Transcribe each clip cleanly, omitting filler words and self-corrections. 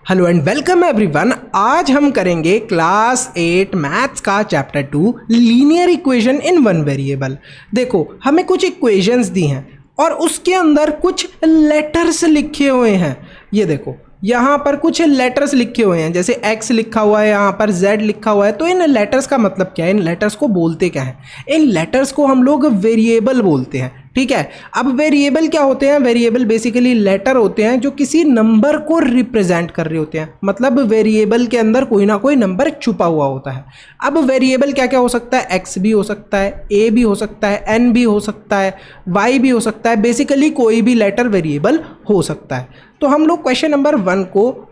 Hello and welcome everyone. आज हम करेंगे क्लास 8 मैथ्स का chapter 2 linear equation in one variable. देखो हमें कुछ इक्वेशंस दी हैं और उसके अंदर कुछ लेटर्स लिखे हुए हैं। ये देखो यहाँ पर कुछ लेटर्स लिखे हुए हैं, जैसे x लिखा हुआ है, यहाँ पर z लिखा हुआ है। तो इन लेटर्स का मतलब क्या है, इन लेटर्स को बोलते क्या है? इन लेटर्स को हम लोग वेरिएबल बोलते हैं। ठीक है, अब वेरिएबल क्या होते हैं? वेरिएबल बेसिकली लेटर होते हैं जो किसी नंबर को रिप्रेजेंट कर रहे होते हैं। मतलब वेरिएबल के अंदर कोई ना कोई नंबर छुपा हुआ होता है। अब वेरिएबल क्या क्या हो सकता है? x भी हो सकता है, a भी हो सकता है, n भी हो सकता है, y भी हो सकता है। बेसिकली कोई भी लेटर वेरिएबल हो सकता है। तो हम लोग क्वेश्चन नंबर 1 को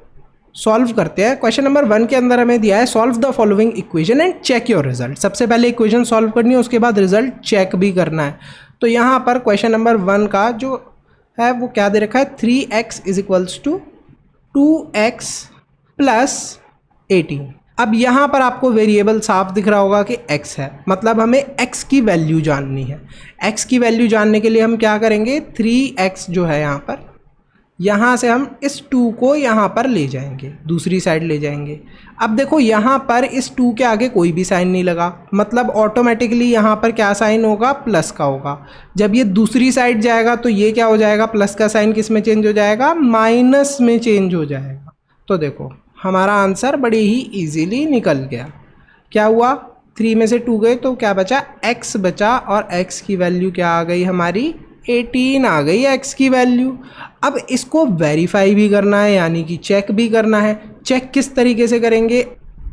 सॉल्व करते हैं। क्वेश्चन नंबर 1 के अंदर हमें दिया है solve the following equation and check your result. सबसे पहले इक्वेशन सॉल्व करनी है, उसके बाद रिजल्ट चेक भी करना है। तो यहाँ पर क्वेश्चन नंबर 1 का जो है वो क्या दे रखा है, 3x is equals to 2x plus 18। अब यहाँ पर आपको वेरिएबल साफ दिख रहा होगा कि x है, मतलब हमें x की वैल्यू जाननी है। x की वैल्यू जानने के लिए हम क्या करेंगे, 3x जो है यहाँ पर, यहाँ से हम इस 2 को यहाँ पर ले जाएंगे, दूसरी साइड ले जाएंगे। अब देखो यहाँ पर इस 2 के आगे कोई भी साइन नहीं लगा, मतलब ऑटोमेटिकली यहाँ पर क्या साइन होगा, प्लस का होगा। जब ये दूसरी साइड जाएगा तो ये क्या हो जाएगा, प्लस का साइन किस में चेंज हो जाएगा, माइनस में चेंज हो जाएगा। तो देखो हमारा आंसर बड़ी ही ईजीली निकल गया। क्या हुआ, 3 में से 2 गए तो क्या बचा, x बचा, और x की वैल्यू क्या आ गई हमारी, 18 आ गई x की वैल्यू। अब इसको वेरीफाई भी करना है, यानी कि चेक भी करना है। चेक किस तरीके से करेंगे,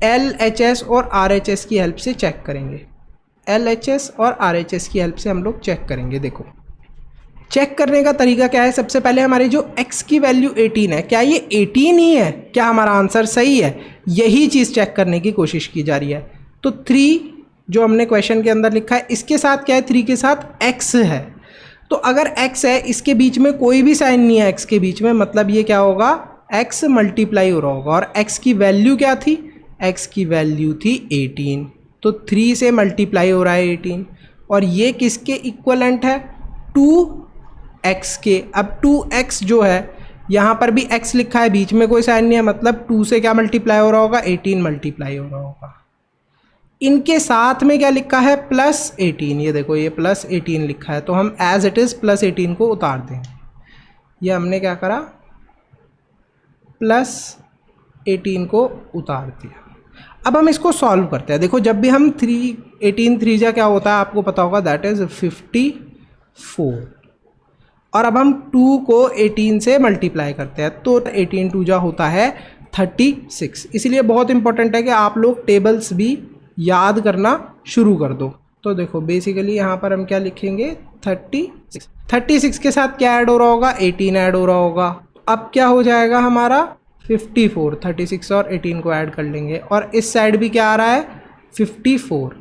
LHS और RHS की हेल्प से चेक करेंगे। LHS और RHS की हेल्प से हम लोग चेक करेंगे। देखो चेक करने का तरीका क्या है, सबसे पहले हमारी जो x की वैल्यू 18 है, क्या ये 18 ही है, क्या हमारा आंसर सही है, यही चीज़ चेक करने की कोशिश की जा रही है। तो 3 जो हमने क्वेश्चन के अंदर लिखा है, इसके साथ क्या है, 3 के साथ x है। तो अगर x है, इसके बीच में कोई भी साइन नहीं है x के बीच में, मतलब ये क्या होगा, x मल्टीप्लाई हो रहा होगा। और x की वैल्यू क्या थी, x की वैल्यू थी 18, तो 3 से मल्टीप्लाई हो रहा है 18। और ये किसके इक्वलेंट है, 2x के। अब 2x जो है, यहाँ पर भी x लिखा है, बीच में कोई साइन नहीं है, मतलब 2 से क्या मल्टीप्लाई हो रहा होगा, 18 मल्टीप्लाई हो रहा होगा। इनके साथ में क्या लिखा है, प्लस 18। ये देखो ये प्लस 18 लिखा है, तो हम एज इट इज़ प्लस 18 को उतार देंगे। ये हमने क्या करा, प्लस 18 को उतार दिया। अब हम इसको सॉल्व करते हैं। देखो जब भी हम 18 3 जा क्या होता है आपको पता होगा, दैट इज़ 54। और अब हम 2 को 18 से मल्टीप्लाई करते हैं, तो 18 2 जा होता है 36। इसलिए बहुत इंपॉर्टेंट है कि आप लोग टेबल्स भी याद करना शुरू कर दो। तो देखो बेसिकली यहाँ पर हम क्या लिखेंगे, 36 के साथ क्या ऐड हो रहा होगा, 18 ऐड हो रहा होगा। अब क्या हो जाएगा हमारा 54, 36 और 18 को ऐड कर लेंगे, और इस साइड भी क्या आ रहा है, 54।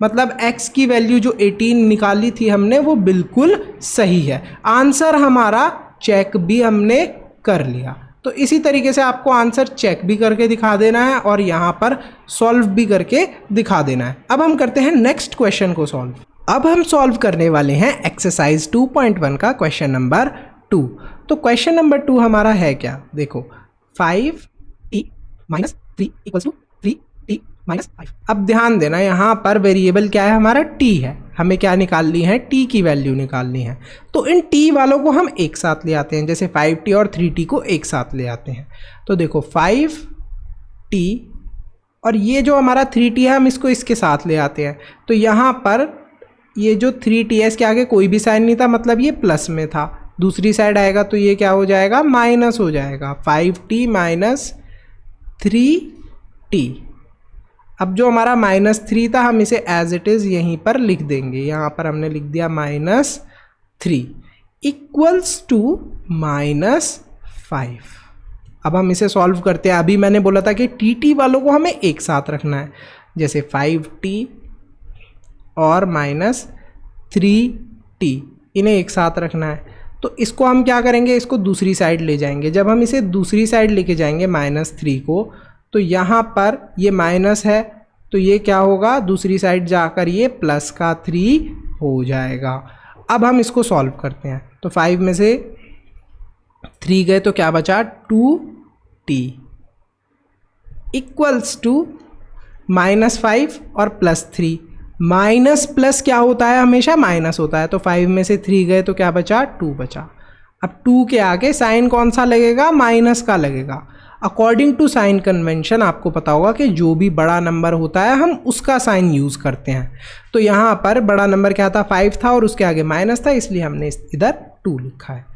मतलब x की वैल्यू जो 18 निकाली थी हमने, वो बिल्कुल सही है। आंसर हमारा चेक भी हमने कर लिया। तो इसी तरीके से आपको आंसर चेक भी करके दिखा देना है और यहाँ पर सॉल्व भी करके दिखा देना है। अब हम करते हैं नेक्स्ट क्वेश्चन को सॉल्व। अब हम सॉल्व करने वाले हैं एक्सरसाइज 2.1 का क्वेश्चन नंबर 2। तो क्वेश्चन नंबर 2 हमारा है क्या, देखो 5t - 3 = 3t - 5। अब ध्यान देना, यहाँ पर वेरिएबल क्या है हमारा, t है। हमें क्या निकालनी है, t की वैल्यू निकालनी है। तो इन t वालों को हम एक साथ ले आते हैं, जैसे 5t और 3t को एक साथ ले आते हैं। तो देखो 5t और ये जो हमारा 3t है, हम इसको इसके साथ ले आते हैं। तो यहाँ पर ये जो 3t है, इसके आगे कोई भी साइन नहीं था, मतलब ये प्लस में था। दूसरी साइड आएगा तो ये क्या हो जाएगा, माइनस हो जाएगा, 5t - 3t। अब जो हमारा -3 था, हम इसे एज इट इज़ यहीं पर लिख देंगे। यहाँ पर हमने लिख दिया -3 इक्वल्स टू -5। अब हम इसे सॉल्व करते हैं। अभी मैंने बोला था कि टी वालों को हमें एक साथ रखना है, जैसे 5t और -3t, इन्हें एक साथ रखना है। तो इसको हम क्या करेंगे, इसको दूसरी साइड ले जाएंगे। जब हम इसे दूसरी साइड लेके जाएंगे -3 को, तो यहाँ पर ये माइनस है, तो ये क्या होगा, दूसरी साइड जाकर ये प्लस का 3 हो जाएगा। अब हम इसको सॉल्व करते हैं। तो 5 में से 3 गए तो क्या बचा, 2t। इक्वल्स टू -5 और +3। माइनस प्लस क्या होता है, हमेशा माइनस होता है, तो 5 में से 3 गए तो क्या बचा, 2 बचा। अब 2 के आगे साइन कौन सा लगेगा, माइनस का लगेगा। अकॉर्डिंग टू साइन कन्वेंशन आपको पता होगा कि जो भी बड़ा नंबर होता है हम उसका साइन यूज़ करते हैं। तो यहाँ पर बड़ा नंबर क्या था, 5 था और उसके आगे माइनस था, इसलिए हमने इधर 2 लिखा है।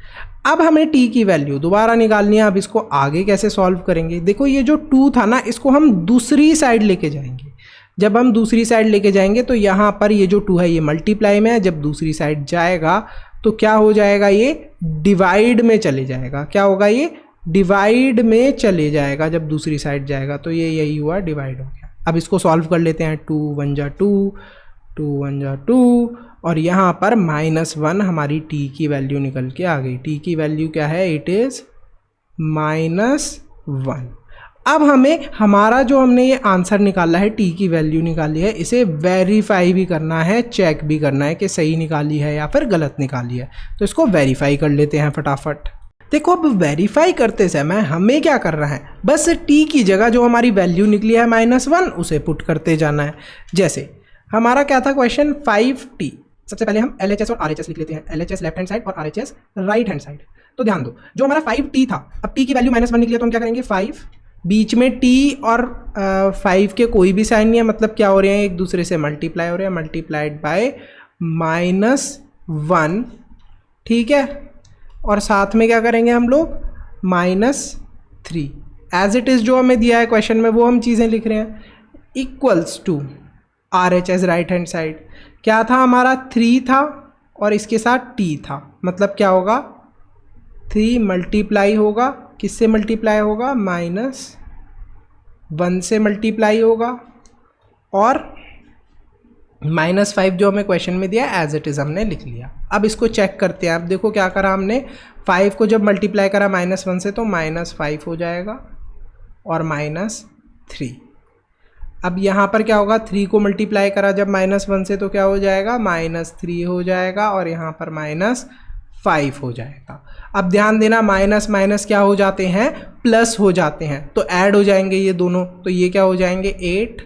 अब हमें t की वैल्यू दोबारा निकालनी है। अब इसको आगे कैसे सॉल्व करेंगे, देखो ये जो 2 था ना, इसको हम दूसरी साइड लेके जाएंगे। जब हम दूसरी साइड लेके जाएंगे तो यहाँ पर ये जो 2 है ये मल्टीप्लाई में है, जब दूसरी साइड जाएगा तो क्या हो जाएगा, ये डिवाइड में चले जाएगा। क्या होगा, ये डिवाइड में चले जाएगा जब दूसरी साइड जाएगा, तो ये यही हुआ, डिवाइड हो गया। अब इसको सॉल्व कर लेते हैं। 2 1 जा 2, 2 1 जा 2, और यहाँ पर -1 हमारी t की वैल्यू निकल के आ गई। t की वैल्यू क्या है, इट इज़ -1। अब हमें हमारा जो हमने ये आंसर निकाला है, t की वैल्यू निकाली है, इसे वेरीफाई भी करना है, चेक भी करना है कि सही निकाली है या फिर गलत निकाली है। तो इसको वेरीफाई कर लेते हैं फटाफट। देखो अब वेरीफाई करते समय हमें क्या करना है, बस t की जगह जो हमारी वैल्यू निकली है -1 उसे पुट करते जाना है। जैसे हमारा क्या था क्वेश्चन, 5t। सबसे पहले हम LHS और RHS लिख लेते हैं, LHS लेफ्ट हैंड साइड और RHS राइट हैंड साइड। तो ध्यान दो, जो हमारा 5t था, अब t की वैल्यू -1 निकली है तो हम क्या करेंगे, 5 बीच में t और 5 के कोई भी साइन नहीं है, मतलब क्या हो रहे हैं, एक दूसरे से मल्टीप्लाई हो रहे हैं, मल्टीप्लाइड बाय -1, ठीक है। और साथ में क्या करेंगे हम लोग, -3 एज इट इज़ जो हमें दिया है क्वेश्चन में वो हम चीज़ें लिख रहे हैं, equals to RHS right hand side. क्या था हमारा, 3 था और इसके साथ t था, मतलब क्या होगा, 3 मल्टीप्लाई होगा, किससे मल्टीप्लाई होगा, -1 से मल्टीप्लाई होगा, और -5 जो हमें क्वेश्चन में दिया एज इट इज़ हमने लिख लिया। अब इसको चेक करते हैं। अब देखो क्या करा हमने, 5 को जब मल्टीप्लाई करा -1 से तो -5 हो जाएगा और -3। अब यहाँ पर क्या होगा, 3 को मल्टीप्लाई करा जब -1 से तो क्या हो जाएगा, -3 हो जाएगा और यहाँ पर -5 हो जाएगा। अब ध्यान देना, माइनस माइनस क्या हो जाते हैं, प्लस हो जाते हैं, तो ऐड हो जाएंगे ये दोनों, तो ये क्या हो जाएंगे 8,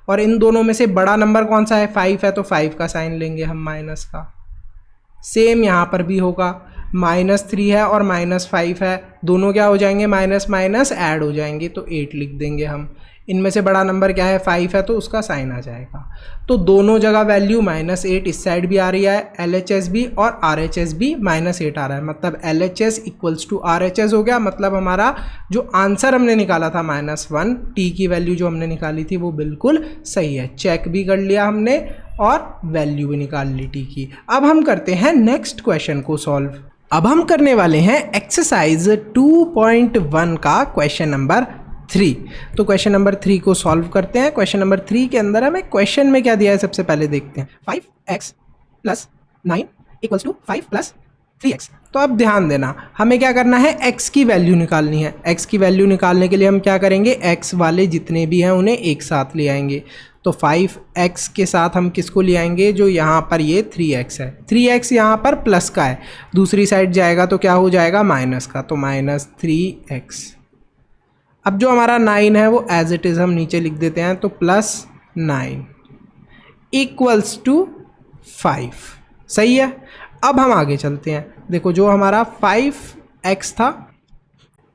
और इन दोनों में से बड़ा नंबर कौन सा है, 5 है, तो 5 का साइन लेंगे हम माइनस का। सेम यहाँ पर भी होगा, -3 है और -5 है, दोनों क्या हो जाएंगे, माइनस माइनस ऐड हो जाएंगे, तो 8 लिख देंगे हम। इनमें से बड़ा नंबर क्या है, 5 है, तो उसका साइन आ जाएगा। तो दोनों जगह वैल्यू -8 इस साइड भी आ रही है, LHS भी और RHS भी -8 आ रहा है, मतलब LHS इक्वल्स टू RHS हो गया। मतलब हमारा जो आंसर हमने निकाला था -1, t की वैल्यू जो हमने निकाली थी वो बिल्कुल सही है। चेक भी कर लिया हमने और वैल्यू भी निकाल ली t की। अब हम करते हैं नेक्स्ट क्वेश्चन को सॉल्व। अब हम करने वाले हैं एक्सरसाइज 2.1 का क्वेश्चन नंबर 3। तो क्वेश्चन नंबर 3 को सॉल्व करते हैं। क्वेश्चन नंबर 3 के अंदर हमें क्वेश्चन में क्या दिया है सबसे पहले देखते हैं। 5x + 9 = 5 + 3x। तो अब ध्यान देना, हमें क्या करना है, x की वैल्यू निकालनी है। x की वैल्यू निकालने के लिए हम क्या करेंगे, x वाले जितने भी हैं उन्हें एक साथ ले आएंगे। तो 5x के साथ हम किसको ले आएंगे, जो यहाँ पर ये 3x है। 3x यहाँ पर प्लस का है, दूसरी साइड जाएगा तो क्या हो जाएगा, माइनस का, तो -3x। अब जो हमारा 9 है वो एज इट इज़ हम नीचे लिख देते हैं, तो +9 = 5। सही है। अब हम आगे चलते हैं। देखो जो हमारा 5x था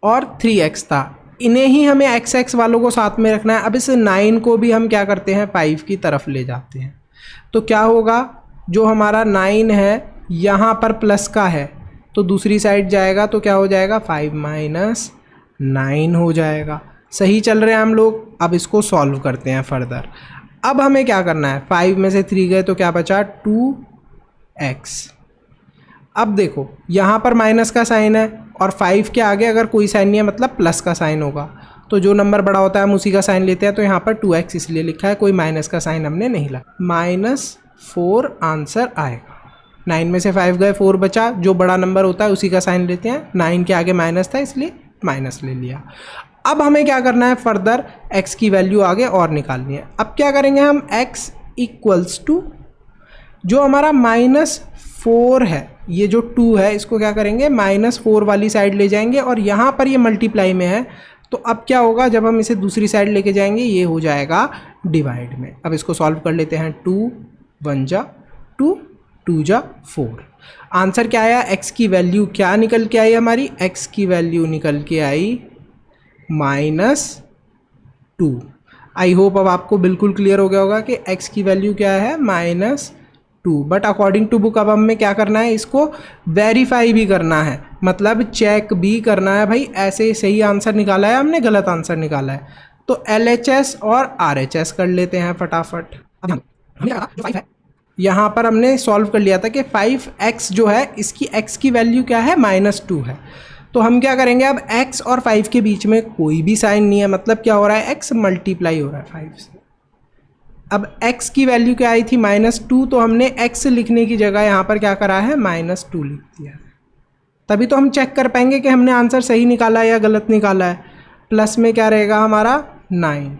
और 3x था, इन्हें ही हमें x वालों को साथ में रखना है। अब इस 9 को भी हम क्या करते हैं, 5 की तरफ ले जाते हैं। तो क्या होगा, जो हमारा 9 है यहाँ पर प्लस का है, तो दूसरी साइड जाएगा तो क्या हो जाएगा, 5 - 9 हो जाएगा। सही चल रहे हैं हम लोग। अब इसको सॉल्व करते हैं फर्दर। अब हमें क्या करना है, 5 में से 3 गए तो क्या बचा, 2x। अब देखो यहाँ पर माइनस का साइन है और 5 के आगे अगर कोई साइन नहीं है मतलब प्लस का साइन होगा, तो जो नंबर बड़ा होता है हम उसी का साइन लेते हैं। तो यहाँ पर 2x इसलिए लिखा है, कोई माइनस का साइन हमने नहीं लाया। -4 आंसर आएगा। 9 में से 5 गए, 4 बचा, जो बड़ा नंबर होता है उसी का साइन लेते हैं। 9 के आगे माइनस था इसलिए माइनस ले लिया। अब हमें क्या करना है, फर्दर x की वैल्यू आगे और निकालनी है। अब क्या करेंगे हम, x = जो हमारा -4 है, ये जो 2 है इसको क्या करेंगे, -4 वाली साइड ले जाएंगे और यहाँ पर ये मल्टीप्लाई में है तो अब क्या होगा, जब हम इसे दूसरी साइड लेके जाएंगे ये हो जाएगा डिवाइड में। अब इसको सॉल्व कर लेते हैं। 2 1 जा 2, 2 जा 4। आंसर क्या आया, x की वैल्यू क्या निकल के आई हमारी, x की वैल्यू निकल के आई -2। आई होप अब आपको बिल्कुल क्लियर हो गया होगा कि x की वैल्यू क्या है, -2। बट अकॉर्डिंग टू बुक अब हमें क्या करना है, इसको वेरीफाई भी करना है, मतलब चेक भी करना है भाई ऐसे सही आंसर निकाला है हमने गलत आंसर निकाला है। तो LHS और RHS कर लेते हैं फटाफट। अब हमने कहा जो 5 है यहाँ पर हमने सॉल्व कर लिया था कि 5x जो है इसकी x की वैल्यू क्या है, -2 है। तो हम क्या करेंगे, अब x और 5 के बीच में कोई भी साइन नहीं है, मतलब क्या हो रहा है, x मल्टीप्लाई हो रहा है 5 से। अब x की वैल्यू क्या आई थी, -2, तो हमने x लिखने की जगह यहाँ पर क्या करा है, -2 लिख दिया। तभी तो हम चेक कर पाएंगे कि हमने आंसर सही निकाला है या गलत निकाला है। प्लस में क्या रहेगा हमारा 9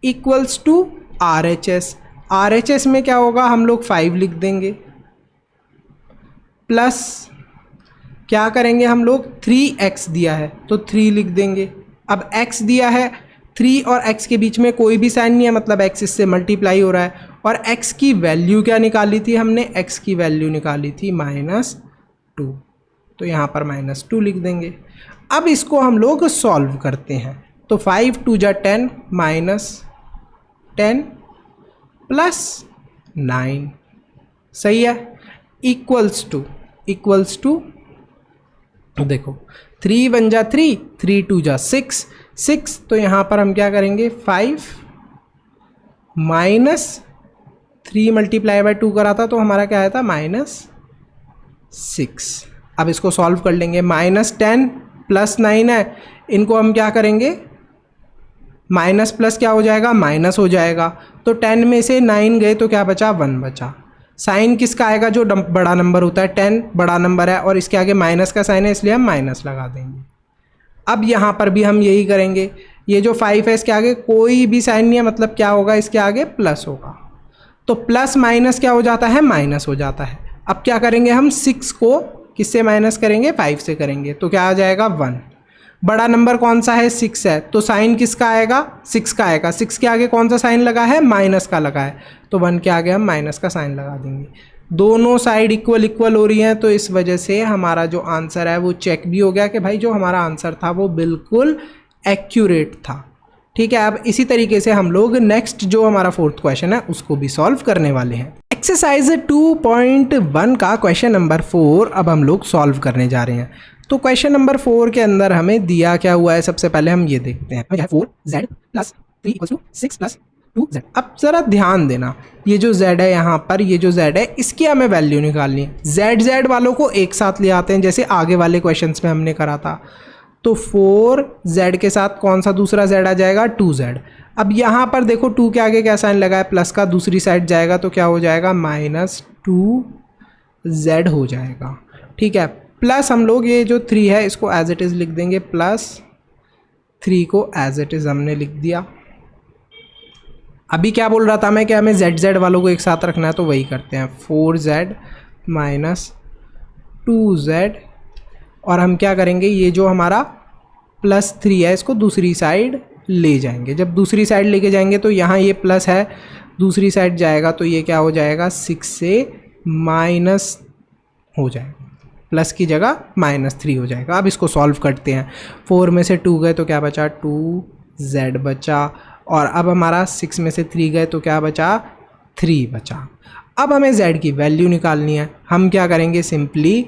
इक्वल्स टू RHS। RHS में क्या होगा, हम लोग 5 लिख देंगे, प्लस क्या करेंगे हम लोग, 3x दिया है तो 3 लिख देंगे। अब x दिया है, 3 और x के बीच में कोई भी साइन नहीं है, मतलब x इससे मल्टीप्लाई हो रहा है। और x की वैल्यू क्या निकाली थी हमने, x की वैल्यू निकाली थी -2, तो यहाँ पर -2 लिख देंगे। अब इसको हम लोग सॉल्व करते हैं। तो 5 2 जा 10 -10 प्लस 9 सही है, इक्वल्स टू देखो 3 1 जा 3, 3 2 जा 6, 6। तो यहाँ पर हम क्या करेंगे, 5 -3 मल्टीप्लाई बाय 2 करा था तो हमारा क्या आया था, -6। अब इसको सॉल्व कर लेंगे। -10 प्लस 9 है, इनको हम क्या करेंगे, माइनस प्लस क्या हो जाएगा, माइनस हो जाएगा। तो 10 में से 9 गए तो क्या बचा, 1 बचा। साइन किसका आएगा, जो बड़ा नंबर होता है, 10 बड़ा नंबर है और इसके आगे माइनस का साइन है इसलिए हम माइनस लगा देंगे। अब यहाँ पर भी हम यही करेंगे, ये जो 5 है इसके आगे कोई भी साइन नहीं है, मतलब क्या होगा, इसके आगे प्लस होगा। तो प्लस माइनस क्या हो जाता है, माइनस हो जाता है। अब क्या करेंगे हम, 6 को किससे माइनस करेंगे, 5 से करेंगे, तो क्या आ जाएगा 1। बड़ा नंबर कौन सा है, 6 है, तो साइन किसका आएगा, 6 का आएगा। 6 के आगे कौन सा साइन लगा है, माइनस का लगा है, तो 1 के आगे हम माइनस का साइन लगा देंगे। दोनों साइड इक्वल हो रही हैं, तो इस वजह से हमारा जो आंसर है वो चेक भी हो गया कि भाई जो हमारा आंसर था वो बिल्कुल एक्यूरेट था। ठीक है, अब इसी तरीके से हम लोग नेक्स्ट जो हमारा 4th क्वेश्चन है उसको भी सॉल्व करने वाले हैं। एक्सरसाइज 2.1 का क्वेश्चन नंबर 4 अब हम लोग सॉल्व करने जा रहे हैं। तो क्वेश्चन नंबर 4 के अंदर हमें दिया क्या हुआ है, सबसे पहले हम ये देखते हैं। 4z plus 3 = 6 plus 2z। अब ज़रा ध्यान देना, ये जो z है यहाँ पर, ये जो z है इसकी हमें वैल्यू निकालनी है। z वालों को एक साथ ले आते हैं, जैसे आगे वाले क्वेश्चंस में हमने करा था। तो 4z के साथ कौन सा दूसरा z आ जाएगा, 2z। अब यहाँ पर देखो 2 के आगे क्या साइन लगा है, प्लस का, दूसरी साइड जाएगा तो क्या हो जाएगा, -2z हो जाएगा। ठीक है, प्लस हम लोग ये जो 3 है इसको एज इट इज़ लिख देंगे, प्लस 3 को एज इट इज़ हमने लिख दिया। अभी क्या बोल रहा था मैं कि हमें z वालों को एक साथ रखना है, तो वही करते हैं। 4z माइनस 2z, और हम क्या करेंगे, ये जो हमारा +3 है इसको दूसरी साइड ले जाएंगे। जब दूसरी साइड लेके जाएंगे तो यहाँ ये प्लस है, दूसरी साइड जाएगा तो ये क्या हो जाएगा, 6 से माइनस हो जाएगा, प्लस की जगह -3 हो जाएगा। अब इसको सॉल्व करते हैं। 4 में से 2 गए तो क्या बचा, 2z बचा, और अब हमारा 6 में से 3 गए तो क्या बचा, 3 बचा। अब हमें z की वैल्यू निकालनी है। हम क्या करेंगे, सिंपली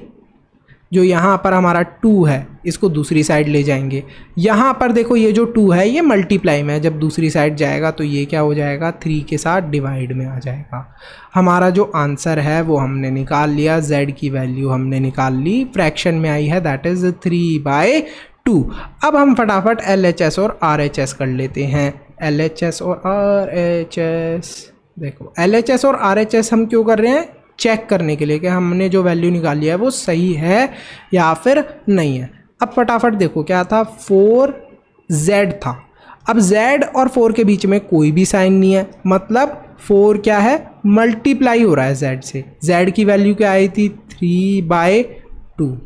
जो यहाँ पर हमारा 2 है इसको दूसरी साइड ले जाएंगे। यहाँ पर देखो ये जो 2 है ये मल्टीप्लाई में है, जब दूसरी साइड जाएगा तो ये क्या हो जाएगा, 3 के साथ डिवाइड में आ जाएगा। हमारा जो आंसर है वो हमने निकाल लिया, z की वैल्यू हमने निकाल ली, फ्रैक्शन में आई है, दैट इज़ 3/2। अब हम फटाफट LHS और RHS कर लेते हैं। LHS और RHS, देखो LHS और RHS हम क्यों कर रहे हैं, चेक करने के लिए कि हमने जो वैल्यू निकाली है वो सही है या फिर नहीं है। अब फटाफट देखो क्या था, 4z था। अब z और 4 के बीच में कोई भी साइन नहीं है, मतलब 4 क्या है, मल्टीप्लाई हो रहा है z से। z की वैल्यू क्या आई थी, 3/2।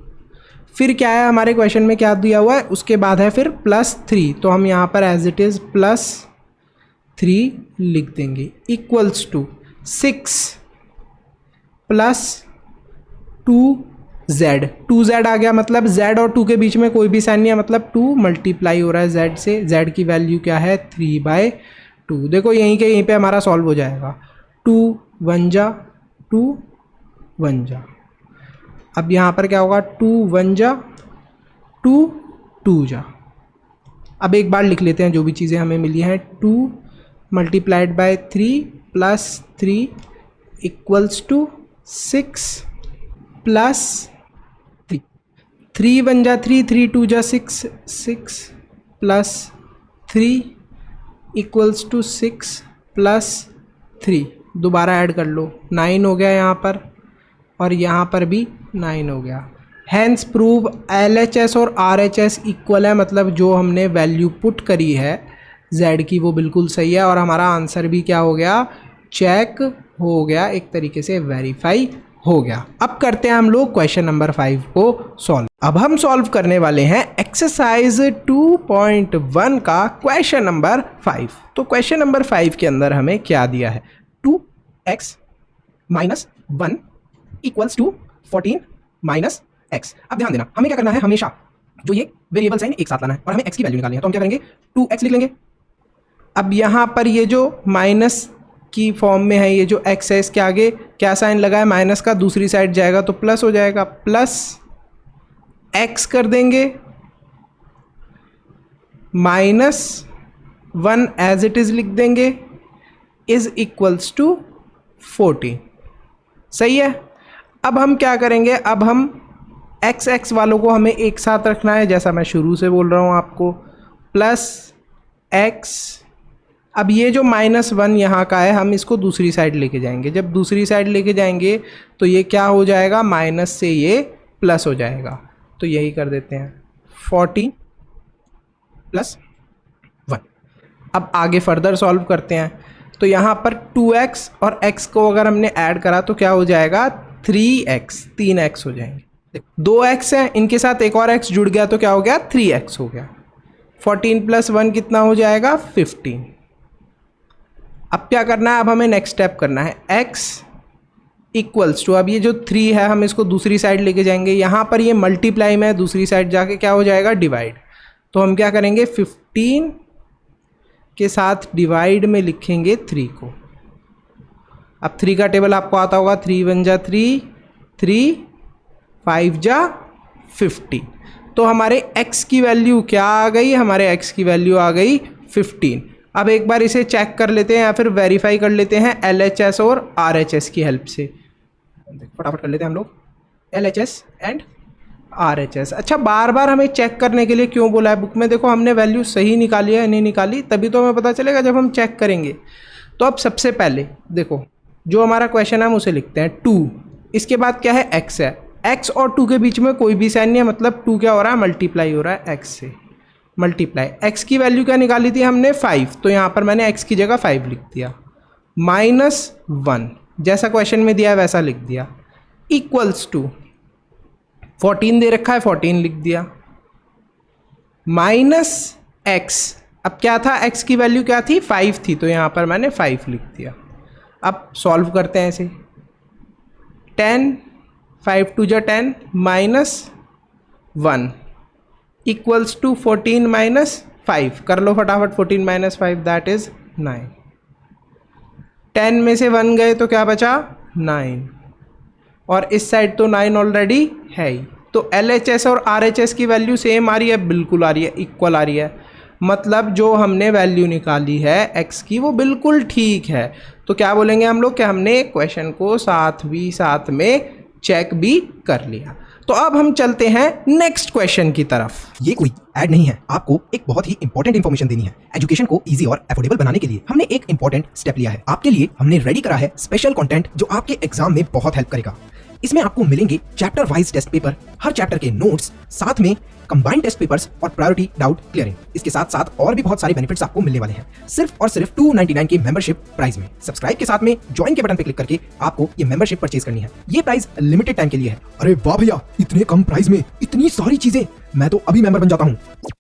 फिर क्या है हमारे क्वेश्चन में क्या दिया हुआ है, उसके बाद है फिर +3, तो हम यहाँ पर एज इट इज़ +3 लिख देंगे इक्वल्स टू 6 + 2z आ गया, मतलब z और 2 के बीच में कोई भी साइन नहीं है, मतलब 2 मल्टीप्लाई हो रहा है z से, z की वैल्यू क्या है 3/2। देखो यहीं पे हमारा सॉल्व हो जाएगा, 2 1 जा 2 1 जा, अब यहाँ पर क्या होगा 2 1 जा 2 2 जा। अब एक बार लिख लेते हैं जो भी चीज़ें हमें मिली हैं, 2 × 3 + 3 = 6 + 3 1 जा 3 3 2 जा 6 6 + 3 = 6 + 3, दोबारा ऐड कर लो, 9 हो गया यहाँ पर, और यहाँ पर भी 9 हो गया। हैंस प्रूव LHS और RHS इक्वल है, मतलब जो हमने वैल्यू पुट करी है z की वो बिल्कुल सही है, और हमारा आंसर भी क्या हो गया, चेक हो गया, एक तरीके से वेरीफाई हो गया। अब करते हैं हम लोग क्वेश्चन नंबर 5 को सॉल्व। अब हम सॉल्व करने वाले हैं एक्सरसाइज 2.1 का क्वेश्चन नंबर 5। तो क्वेश्चन नंबर 5 के अंदर हमें क्या दिया है, 2x - 1 = 14 - x। अब ध्यान देना, हमें क्या करना है, हमेशा जो ये वेरिएबल्स हैं एक साथ लाना है और हमें x की वैल्यू निकालनी है, तो हम क्या करेंगे 2x लिख लेंगे। अब यहाँ पर ये जो माइनस की फॉर्म में है, ये जो x है इसके आगे क्या साइन लगा है माइनस का, दूसरी साइड जाएगा तो प्लस हो जाएगा, प्लस x कर देंगे -1 एज इट इज लिख देंगे = 14। सही है। अब हम क्या करेंगे, अब हम x वालों को हमें एक साथ रखना है, जैसा मैं शुरू से बोल रहा हूँ आपको, +x। अब ये जो -1 यहाँ का है, हम इसको दूसरी साइड लेके जाएंगे, जब दूसरी साइड लेके जाएंगे तो ये क्या हो जाएगा, माइनस से ये प्लस हो जाएगा, तो यही कर देते हैं 14 + 1। अब आगे फर्दर सॉल्व करते हैं, तो यहाँ पर 2x और x को अगर हमने ऐड करा तो क्या हो जाएगा 3x हो जाएंगे। 2x है, इनके साथ एक और x जुड़ गया तो क्या हो गया 3x हो गया। 14 + 1 कितना हो जाएगा 15। अब क्या करना है, अब हमें नेक्स्ट स्टेप करना है, x = अब ये जो 3 है हम इसको दूसरी साइड लेके जाएंगे, यहाँ पर ये मल्टीप्लाई में है, दूसरी साइड जाके क्या हो जाएगा डिवाइड, तो हम क्या करेंगे 15 के साथ डिवाइड में लिखेंगे 3 को। अब 3 का टेबल आपको आता होगा, 3 1 जा 3 3 5 जा 15, तो हमारे x की वैल्यू क्या आ गई, हमारे x की वैल्यू आ गई 15। अब एक बार इसे चेक कर लेते हैं या फिर वेरीफाई कर लेते हैं LHS और RHS की हेल्प से। फटाफट कर लेते हैं हम लोग LHS एंड RHS। अच्छा, बार बार हमें चेक करने के लिए क्यों बोला है बुक में, देखो हमने वैल्यू सही निकाली है नहीं निकाली, तभी तो हमें पता चलेगा जब हम चेक करेंगे। तो अब सबसे पहले देखो जो हमारा क्वेश्चन है हम उसे लिखते हैं 2, इसके बाद क्या है x है, x और 2 के बीच में कोई भी साइन नहीं है, मतलब 2 क्या हो रहा है मल्टीप्लाई हो रहा है x से, मल्टीप्लाई x की वैल्यू क्या निकाली थी हमने 5, तो यहाँ पर मैंने x की जगह 5 लिख दिया, -1 जैसा क्वेश्चन में दिया है वैसा लिख दिया, = 14 दे रखा है 14 लिख दिया, -x। अब क्या था, x की वैल्यू क्या थी 5 थी, तो यहाँ पर मैंने 5 लिख दिया। अब सॉल्व करते हैं इसे, 10 5 2 जा 10 -1 = 14 - 5, कर लो फटाफट, 14 - 5 दैट इज 9। 10 में से 1 गए तो क्या बचा 9, और इस साइड तो 9 ऑलरेडी है ही, तो LHS और RHS की वैल्यू सेम आ रही है, बिल्कुल आ रही है, इक्वल आ रही है, मतलब जो हमने वैल्यू निकाली है x की वो बिल्कुल ठीक है। तो क्या बोलेंगे हम लोग कि हमने क्वेश्चन को साथ में चेक भी कर लिया। तो अब हम चलते हैं नेक्स्ट क्वेश्चन की तरफ। ये कोई ऐड नहीं है, आपको एक बहुत ही इंपॉर्टेंट इन्फॉर्मेशन देनी है। एजुकेशन को इजी और अफोर्डेबल बनाने के लिए हमने एक इंपॉर्टेंट स्टेप लिया है। आपके लिए हमने रेडी करा है स्पेशल कंटेंट जो आपके एग्जाम में बहुत हेल्प करेगा। इसमें आपको मिलेंगे चैप्टर वाइज टेस्ट पेपर, हर चैप्टर के नोट्स, साथ में कंबाइंड टेस्ट पेपर्स और प्रायोरिटी डाउट क्लियरिंग। इसके साथ साथ और भी बहुत सारे बेनिफिट्स आपको मिलने वाले हैं सिर्फ और सिर्फ 299 के मेंबरशिप प्राइस में। सब्सक्राइब के साथ में ज्वाइन के बटन पे क्लिक करके आपको ये मेंबरशिप परचेज करनी है। ये प्राइस लिमिटेड टाइम के लिए है। अरे वाह भैया, इतने कम प्राइस में इतनी सारी चीजें, मैं तो अभी मेंबर बन जाता हूँ।